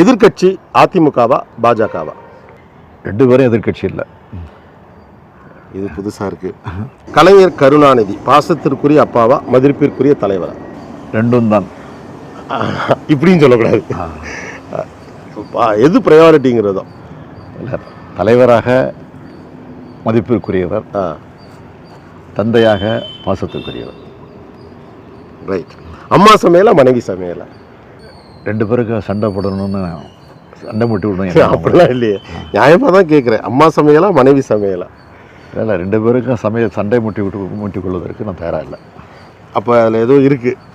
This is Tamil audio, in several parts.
எதிர்க்கட்சி அதிமுகவா பாஜகவா? ரெண்டு பேரும் எதிர்க்கட்சி இல்லை. இது புதுசாக இருக்குது. கலைஞர் கருணாநிதி பாசத்திற்குரிய அப்பாவா மதிப்பிற்குரிய தலைவரா? ரெண்டும் தான். இப்படின்னு சொல்லக்கூடாது. எது ப்ரையாரிட்டிங்கிறதோ இல்லை. தலைவராக மதிப்பிற்குரியவர், தந்தையாக பாசத்திற்குரியவர். ரைட். அம்மா சமையலா மனைவி சமையலா? ரெண்டு பேருக்கு சண்டை போடணும்னு சண்டை முட்டி விடணும். அப்படிலாம் இல்லையே, நியாயமாக தான் கேட்குறேன். அம்மா சமையலா மனைவி சமையலா? இல்லை, ரெண்டு பேருக்கும் சண்டை முட்டி கொள்வதற்கு நான் தயாராக இல்லை. அப்போ அதில் எதுவும் இருக்குது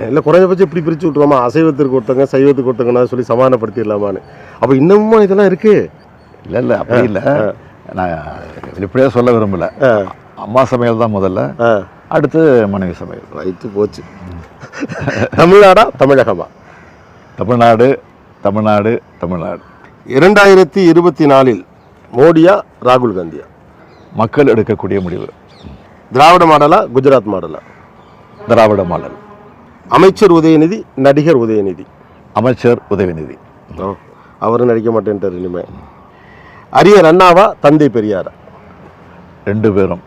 இல்லை, குறைஞ்சபட்சம் இப்படி பிரித்து விட்ருவாமா, அசைவத்திற்கு ஒருத்தங்க சைவத்துக்கு ஒருத்தங்கன்னா சொல்லி சமாதானப்படுத்திடலாமான்னு. அப்போ இன்னமும் இதெல்லாம் இருக்குது? இல்லை இல்லை, அப்படி இல்லை. நான் வெளிப்படையாக சொல்ல விரும்பலை. அம்மா சமையல் தான் முதல்ல, அடுத்து மனைவி சமையல். ரைட்டு, போச்சு. தமிழ்நாடா தமிழகமா? தமிழ்நாடு தமிழ்நாடு தமிழ்நாடு. 2024 மோடியா ராகுல் காந்தியா? மக்கள் எடுக்கக்கூடிய முடிவு. திராவிட மாடலா குஜராத் மாடலா? திராவிட மாடல். அமைச்சர் உதயநிதி நடிகர் உதயநிதி? அமைச்சர் உதயநிதி. அவரும் நடிக்க மாட்டேன்ட்டார் இனிமே. அறிஞர் அண்ணாவா தந்தை பெரியாரா? ரெண்டு பேரும்.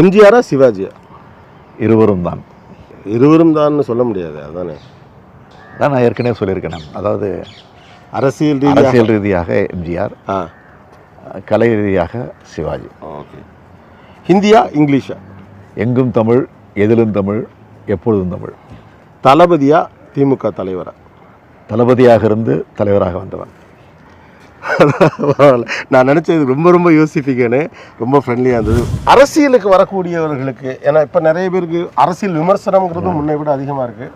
எம்ஜிஆரா சிவாஜியா? இருவரும் தான். இருவரும் தான் சொல்ல முடியாது, அதானே தான் நான் ஏற்கனவே சொல்லியிருக்கேன். அதாவது அரசியல் ரீதியாக எம்ஜிஆர், கலை ரீதியாக சிவாஜி. ஓகே. ஹிந்தியா இங்கிலீஷா? எங்கும் தமிழ், எதிலும் தமிழ், எப்பொழுதும் தமிழ். தளபதியா திமுக தலைவரா? தளபதியாக இருந்து தலைவராக வந்தவன். நான் நினச்சது ரொம்ப ரொம்ப யோசிப்பீங்கன்னு, ரொம்ப ஃப்ரெண்ட்லியாக இருந்தது. அரசியலுக்கு வரக்கூடியவர்களுக்கு, ஏன்னா இப்போ நிறைய பேருக்கு அரசியல் விமர்சனங்கிறது முன்னை விட அதிகமாக இருக்குது.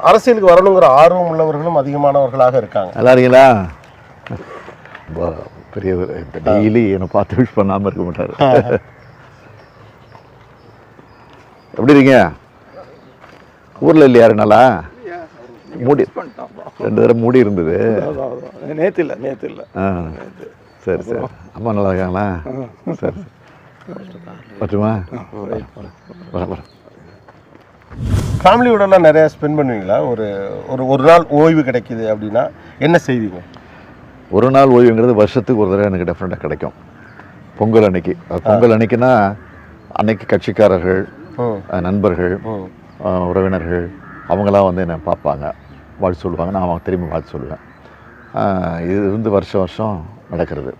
அரசியலுக்கு வரணுங்கிற ஆர்வம் உள்ளவர்களும் அதிகமானவர்களாக இருக்காங்க. எல்லாருங்களா பெரியவர் டெய்லி என்னை பார்த்து விஷ் பண்ணாமல் இருக்க மாட்டார். எப்படி இருக்கீங்க? ஊரில் இல்லையா? நல்லா மூடி, ரெண்டு தடவை மூடி இருந்தது. நேற்று இல்லை. சரி சரி. அம்மா நல்லா இருக்காங்களா? சரி. பட்டுமா? வர ஃபேமிலியோடலாம் நிறையா ஸ்பெண்ட் பண்ணுவீங்களா? ஒரு நாள் ஓய்வு கிடைக்கிது அப்படின்னா என்ன செய்வீங்க? ஒரு நாள் ஓய்வுங்கிறது வருஷத்துக்கு ஒரு தடவை எனக்கு டெஃபினட்டாக கிடைக்கும். பொங்கல் அன்னைக்கு. பொங்கல் அன்னைக்குன்னா அன்னைக்கு கட்சிக்காரர்கள், நண்பர்கள், உறவினர்கள் அவங்களாம் வந்து என்னை பார்ப்பாங்க, வாழ்த்து சொல்லுவாங்க. நான் அவங்க திரும்பி வாழ்த்து சொல்லுவேன். இது வந்து வருஷம் வருஷம் நடக்கிறது.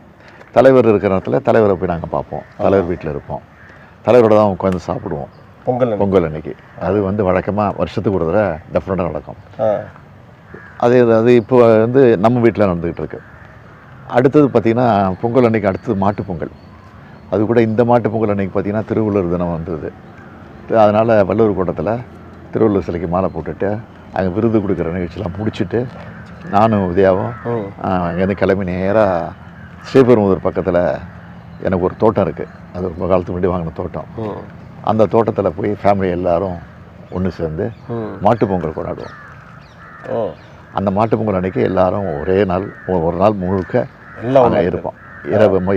தலைவர் இருக்கிற இடத்துல தலைவரை போய் நாங்கள் பார்ப்போம். தலைவர் வீட்டில் இருப்போம். தலைவரோட தான் உட்காந்து சாப்பிடுவோம் பொங்கல் அன்னைக்கு. அது வந்து வழக்கமாக வருஷத்துக்கு ஒரு தடவை டெஃபினட்டாக நடக்கும். அது இப்போ வந்து நம்ம வீட்டில் நடந்துக்கிட்டு இருக்கு. அடுத்தது பார்த்திங்கன்னா பொங்கல் அன்னைக்கு அடுத்தது மாட்டு பொங்கல். அது கூட இந்த மாட்டு பொங்கல் அன்னைக்கு பார்த்திங்கன்னா திருவள்ளுவர் தினம் வந்தது. அதனால் வள்ளுவர் கோட்டத்தில் திருவள்ளுவர் சிலைக்கு மாலை போட்டுட்டு அங்கே விருது கொடுக்குற நிகழ்ச்சியெலாம் முடிச்சுட்டு நானும் உதயாவும் அங்கேருந்து கிளம்பி நேராக ஸ்ரீபெரும்புதூர் பக்கத்தில் எனக்கு ஒரு தோட்டம் இருக்குது. அது ரொம்ப காலத்துக்கு முன்னாடி வாங்கின தோட்டம். அந்த தோட்டத்தில் போய் ஃபேமிலி எல்லோரும் ஒன்று சேர்ந்து மாட்டு பொங்கல் கொண்டாடுவோம். அந்த மாட்டு பொங்கல் அன்றைக்கி எல்லோரும் ஒரே நாள், ஒரு நாள் முழுக்க எல்லாம் இருப்போம்.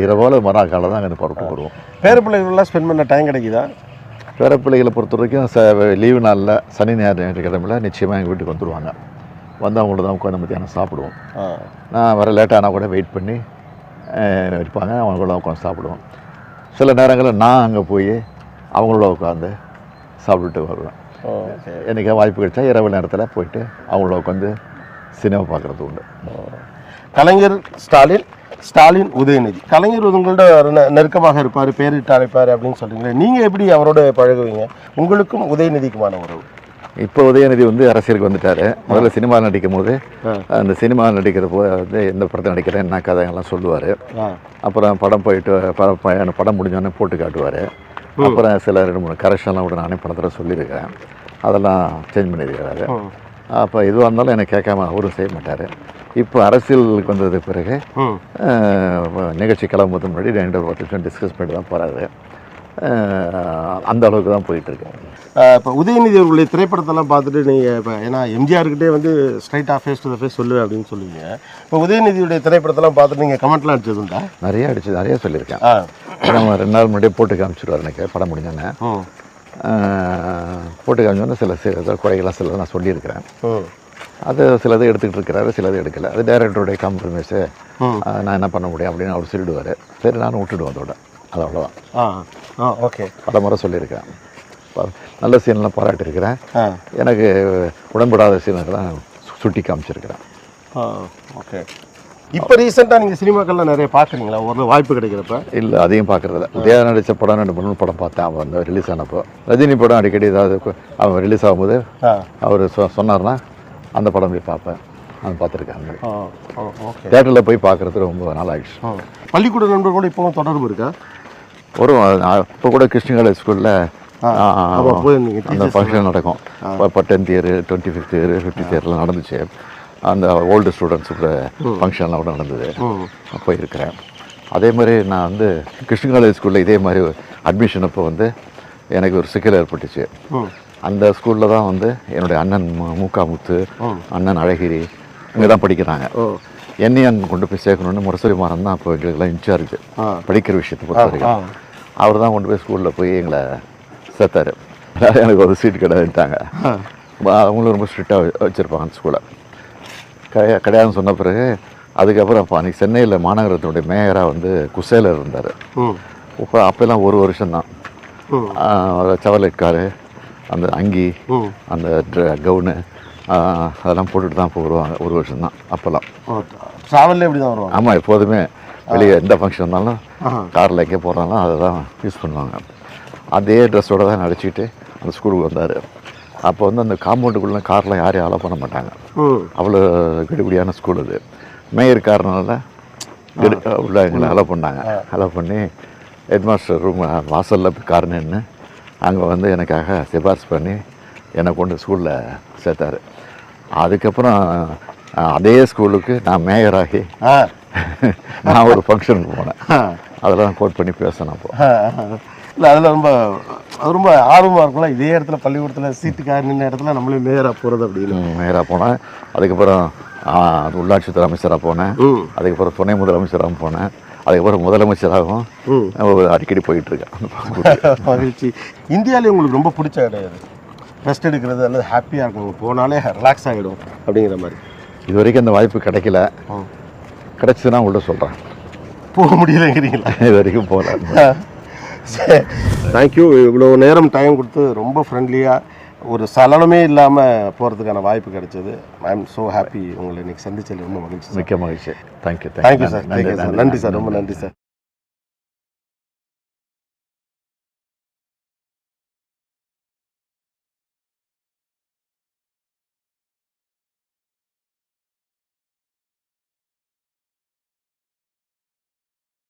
இரவோல மறுநாள் தான் அங்கே புறப்பட்டு வருவோம். பேரப்பிள்ளைகள்லாம் ஸ்பெண்ட் பண்ண டைம் கிடைக்குதா? பேரப்பிள்ளைகளை பொறுத்த வரைக்கும் லீவு நாளில் சனி ஞாயிற்றுக்கிழமையில் நிச்சயமாக எங்கள் வீட்டுக்கு வந்துடுவாங்க. வந்து அவங்கள தான் உட்காந்து மத்தியானம் சாப்பிடுவோம். நான் வர லேட்டானால் கூட வெயிட் பண்ணி இருப்பாங்க, அவங்களோட உட்காந்து சாப்பிடுவோம். சில நேரங்களில் நான் அங்கே போய் அவங்களோட உட்காந்து சாப்பிட்டுட்டு வருவேன். என்றைக்கா வாய்ப்பு கிடைச்சா இரவு நேரத்தில் போயிட்டு அவங்களோட உட்காந்து சினிமா பார்க்குறது உண்டு. கலைஞர் ஸ்டாலின் உதயநிதி. கலைஞர் உங்களோட நெருக்கமாக இருப்பார், பேரிட்டு அழைப்பார் அப்படின்னு சொல்கிறீங்களே, நீங்கள் எப்படி அவரோட பழகுவீங்க? உங்களுக்கும் உதயநிதிக்குமான உறவு? இப்போ உதயநிதி வந்து அரசியலுக்கு வந்துட்டார். முதல்ல சினிமாவில் நடிக்கும் போது அந்த சினிமாவில் நடிக்கிறப்போ வந்து எந்த படத்தை நடிக்கிறேன் என்ன கதைகள்லாம் சொல்லுவார். அப்புறம் படம் போயிட்டு படம் முடிஞ்சோடனே போட்டு காட்டுவார். அப்புறம் சில 2-3 கரெக்ஷன்லாம் கூட நானே படத்தில் சொல்லியிருக்கேன். அதெல்லாம் சேஞ்ச் பண்ணியிருக்கிறாரு. அப்போ எதுவாக இருந்தாலும் எனக்கு கேட்காம அவரும் செய்ய மாட்டார். இப்போ அரசியலுக்கு வந்ததுக்கு பிறகு நிகழ்ச்சி கிளம்புறதுக்கு முன்னாடி 2 டிஸ்கஸ் பண்ணிட்டு தான் போகிறாரு. அந்த அளவுக்கு தான் போயிட்டுருக்கேன். இப்போ உதயநிதி அவர்களுடைய திரைப்படத்தெல்லாம் பார்த்துட்டு நீங்கள் இப்போ ஏன்னா எம்ஜிஆர்கிட்டே வந்து ஸ்ட்ரைட்டாக ஃபேஸ் டு ஃபேஸ் சொல்லுவேன் அப்படின்னு சொல்லுவீங்க. இப்போ உதயநிதியுடைய திரைப்படத்தெல்லாம் பார்த்துட்டு நீங்கள் கமெண்ட்லாம் அடிச்சதுண்டா? நிறைய சொல்லியிருக்கேன். நம்ம 2 நாள் முன்னாடியே போட்டு காமிச்சிடுவார். எனக்கு படம் முடிஞ்சோன்னே போட்டு காமிச்சோன்னே சில குறைகளாக சில நான் சொல்லியிருக்கிறேன். அது சிலது எடுத்துக்கிட்டு இருக்கிறாரு, சிலது எடுக்கலை. அது டைரக்டருடைய காம்ப்ரமைஸு. நான் என்ன பண்ண முடியும் அப்படின்னு அவர் சொல்லிடுவார். சரி நானும் விட்டுடுவேன் அதோட. அது அவ்வளோதான். ஓகே. பல முறை சொல்லியிருக்கேன். நல்ல சீன்லாம் பாராட்டியிருக்கிறேன். எனக்கு உடன்படாத சீனெல்லாம் சுட்டி காமிச்சிருக்கிறேன். ஓகே. இப்போ ரீசெண்டாக நீங்கள் சினிமாக்கள்லாம் நிறைய பார்க்குறீங்களா ஒரு வாய்ப்பு கிடைக்கிறப்ப? இல்லை, அதையும் பார்க்குறதில்ல. உதயா நடித்த படம் 2 படம் பார்த்தேன். அவன் வந்து ரிலீஸ் ஆனப்போ. ரஜினி படம் அடிக்கடி ஏதாவது அவன் ரிலீஸ் ஆகும்போது அவர் சொன்னார்னா அந்த படம் போய் பார்ப்பேன். அது பார்த்துருக்கேன். ஓகே. தேட்டரில் போய் பார்க்குறது ரொம்ப நாள் ஆகிடுச்சு. பள்ளிக்கூட நண்பர் கூட இப்போவும் தொடர்பு இருக்கா? ஒரு இப்போ கூட கிருஷ்ணகாலேஜ் ஸ்கூலில் அந்த ஃபங்க்ஷன் நடக்கும். இப்போ 10th year, 25th year, 50th இயர்லாம் நடந்துச்சு. அந்த ஓல்டு ஸ்டூடெண்ட்ஸோட ஃபங்க்ஷன்லாம் கூட நடந்தது. போயிருக்கிறேன். அதே மாதிரி நான் வந்து கிருஷ்ண காலேஜ் ஸ்கூலில் இதே மாதிரி அட்மிஷன் அப்போ வந்து எனக்கு ஒரு சிக்கல் ஏற்பட்டுச்சு. அந்த ஸ்கூலில் தான் வந்து என்னுடைய அண்ணன் மூக்காமுத்து, அண்ணன் அழகிரி இங்கே தான் படிக்கிறாங்க. என்னையும் கொண்டு போய் சேர்க்கணுன்னு முரசொலி மாறன் தான் அப்போ எங்களுக்கெல்லாம் இன்சார்ஜ் படிக்கிற விஷயத்தை பொறுத்த வரைக்கும். அவர் தான் கொண்டு போய் ஸ்கூலில் போய் எங்களை சேர்த்தாரு. எனக்கு ஒரு சீட் கிடையாதுட்டாங்க. அவங்களும் ரொம்ப ஸ்ட்ரிக்டாக வச்சுருப்பாங்க அந்த ஸ்கூலை. கிடையாதுன்னு சொன்ன பிறகு அதுக்கப்புறம் அப்போ அன்றைக்கி சென்னையில் மாநகரத்தினுடைய மேயராக வந்து குசேலர் இருந்தார். இப்போ அப்போல்லாம் 1 வருஷம்தான். சவர்லைட் காரு, அந்த அங்கி, அந்த கவுனு அதெல்லாம் போட்டுட்டு தான் இப்போ வருவாங்க. 1 வருஷம்தான் அப்போல்லாம். ட்ராவலில் எப்படி தான் வருவாங்க? ஆமாம், எப்போதுமே வெளியே எந்த ஃபங்க்ஷன் இருந்தாலும் காரில் எங்கே போகிறாலும் அதை தான் யூஸ் பண்ணுவாங்க. அதே ட்ரெஸ்ஸோடு தான் நடிச்சுக்கிட்டு அந்த ஸ்கூலுக்கு வந்தார். அப்போ வந்து அந்த காம்பவுண்டுக்குள்ளே கார்லாம் யாரையும் அலோவ் பண்ண மாட்டாங்க. அவ்வளோ கெடுபடியான ஸ்கூல் அது. மேயர் காரனால உள்ள எங்களை அலோவ் பண்ணாங்க. அலோவ் பண்ணி ஹெட் மாஸ்டர் ரூம் வாசலில் போய் கார் நின்று அங்கே வந்து எனக்காக சிபாரிசு பண்ணி என்னை கொண்டு ஸ்கூலில் சேர்த்தாரு. அதுக்கப்புறம் அதே ஸ்கூலுக்கு நான் மேயராகி நான் ஒரு ஃபங்க்ஷனுக்கு போனேன். அதெல்லாம் கோட் பண்ணி பேசினேன். அப்போ இல்லை, அதில் ரொம்ப ஆர்வமாக இருக்கும்ல. இதே இடத்துல பள்ளிக்கூடத்தில் சீட்டுக்காக நின்ற இடத்துல நம்மளே மேயராக போகிறது அப்படின்னு. மேயராக போனேன். அதுக்கப்புறம் உள்ளாட்சித்துறை அமைச்சராக போனேன். அதுக்கப்புறம் துணை முதலமைச்சராகவும் போனேன். அதுக்கப்புறம் முதலமைச்சராகவும் அடிக்கடி போயிட்டுருக்கேன். மகிழ்ச்சி. இந்தியாவிலே உங்களுக்கு ரொம்ப பிடிச்ச கிடையாது ரெஸ்ட் எடுக்கிறது அல்லது ஹாப்பியாக இருக்கும், போனாலே ரிலாக்ஸ் ஆகிடும் அப்படிங்கிற மாதிரி? இது வரைக்கும் அந்த வாய்ப்பு கிடைக்கல. கிடைச்சதுன்னா உங்கள்கிட்ட சொல்கிறேன். போக முடியலைங்கிறீங்களா? இது வரைக்கும் போகல. தேங்க்யூ. இவ்வளோ நேரம் டைம் கொடுத்து ரொம்ப ஃப்ரெண்ட்லியாக ஒரு சலனமே இல்லாமல் போகிறதுக்கான வாய்ப்பு கிடைச்சது. I am so happy. உங்களை இன்னைக்கு சந்திச்சதில் ரொம்ப மகிழ்ச்சி. மிக்க மகிழ்ச்சி. தேங்க்யூ. Thank you sir. நன்றி சார். ரொம்ப நன்றி சார்.